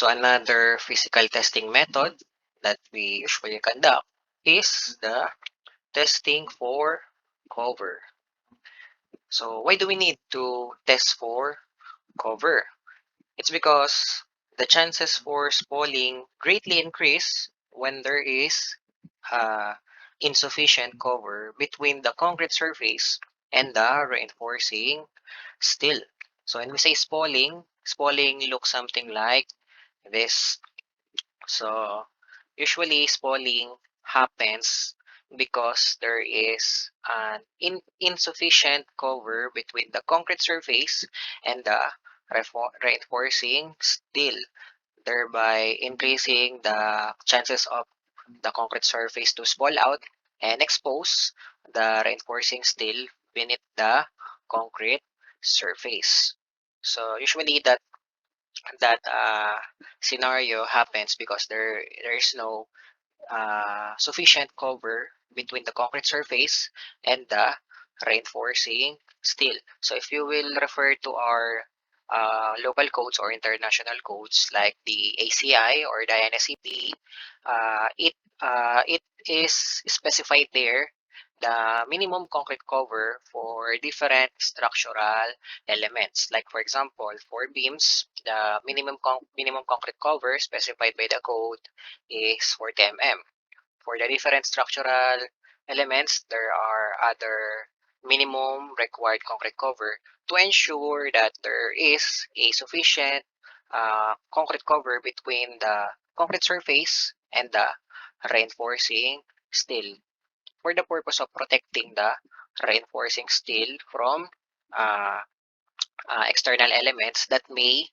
So another physical testing method that we usually conduct is the testing for cover. So why do we need to test for cover? It's because the chances for spalling greatly increase when there is uh, insufficient cover between the concrete surface and the reinforcing steel. So when we say spalling looks something like this. So usually spalling happens because there is an insufficient cover between the concrete surface and the reinforcing steel, thereby increasing the chances of the concrete surface to spall out and expose the reinforcing steel beneath the concrete surface. So usually that scenario happens because there is no sufficient cover between the concrete surface and the reinforcing steel. So if you will refer to our local codes or international codes like the ACI or the NSCP, it is specified there the minimum concrete cover for different structural elements. Like for example, for beams, the minimum concrete cover specified by the code is 40 mm. For the different structural elements, there are other minimum required concrete cover to ensure that there is a sufficient concrete cover between the concrete surface and the reinforcing steel for the purpose of protecting the reinforcing steel from uh, external elements that may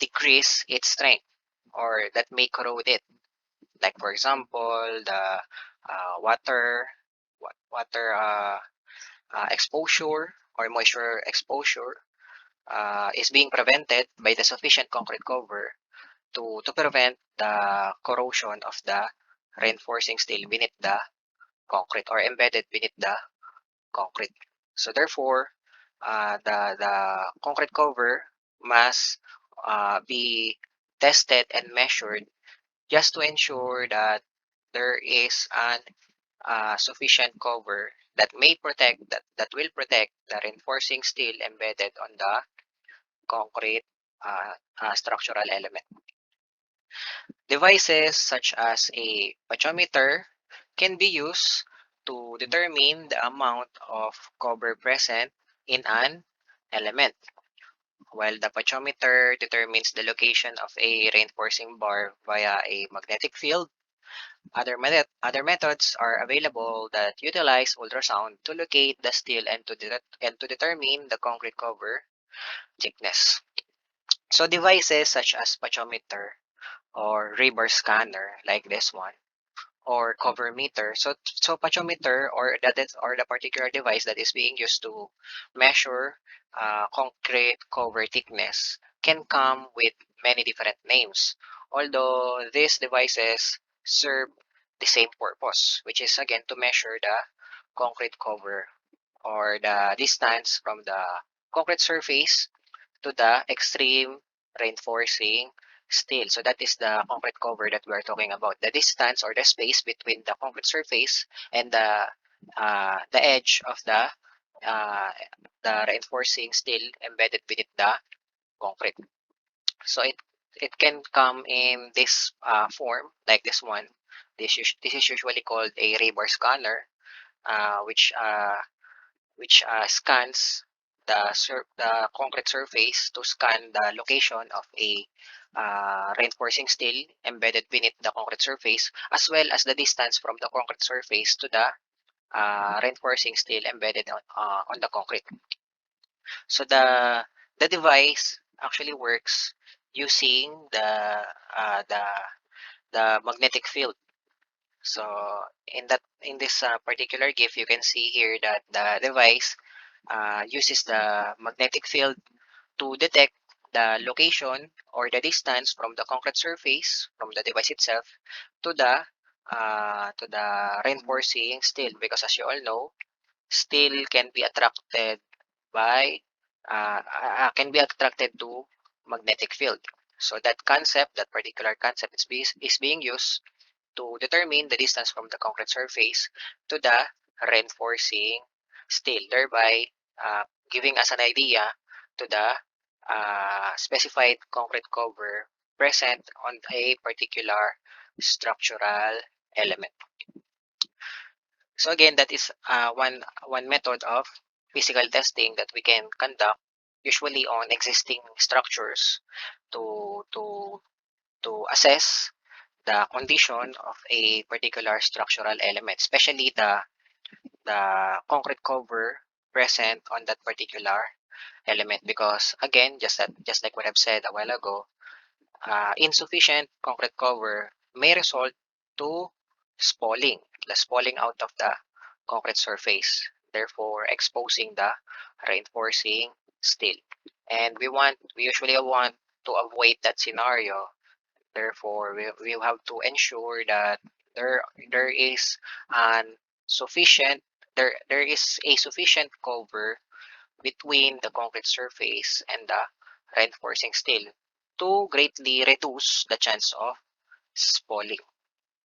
decrease its strength or that may corrode it. Like for example, the water exposure or moisture exposure is being prevented by the sufficient concrete cover to prevent the corrosion of the reinforcing steel beneath the concrete or embedded beneath the concrete. So therefore, the concrete cover must be tested and measured just to ensure that there is an sufficient cover that that will protect the reinforcing steel embedded on the concrete structural element. Devices such as a patchometer can be used to determine the amount of cover present in an element, while the patchometer determines the location of a reinforcing bar via a magnetic field. Other methods are available that utilize ultrasound to locate the steel and to determine the concrete cover thickness. So devices such as patchometer or rebar scanner like this one or cover meter. So patchometer or the particular device that is being used to measure concrete cover thickness can come with many different names. Although these devices serve the same purpose, which is again to measure the concrete cover or the distance from the concrete surface to the extreme reinforcing steel. So that is the concrete cover that we're talking about. The distance or the space between the concrete surface and the edge of uh, the reinforcing steel embedded beneath the concrete. So it can come in this form like this one. This is usually called a rebar scanner, uh, which uh, which scans the concrete surface to scan the location of a reinforcing steel embedded beneath the concrete surface, as well as the distance from the concrete surface to the reinforcing steel embedded on the concrete. So the device actually works using uh, the the magnetic field. So in this particular GIF, you can see here that the device uses the magnetic field to detect the location or the distance from the concrete surface from the device itself to the reinforcing steel, because as you all know, steel can be attracted by can be attracted to magnetic field. So that particular concept is being used to determine the distance from the concrete surface to the reinforcing steel, thereby giving us an idea to the specified concrete cover present on a particular structural element. So again, that is one method of physical testing that we can conduct usually on existing structures to assess the condition of a particular structural element, especially the concrete cover present on that particular element. Because again, just like what I've said a while ago, insufficient concrete cover may result to spalling, the spalling out of the concrete surface, therefore exposing the reinforcing steel. And we usually want to avoid that scenario. Therefore, we have to ensure that there is an sufficient there is a sufficient cover between the concrete surface and the reinforcing steel to greatly reduce the chance of spalling.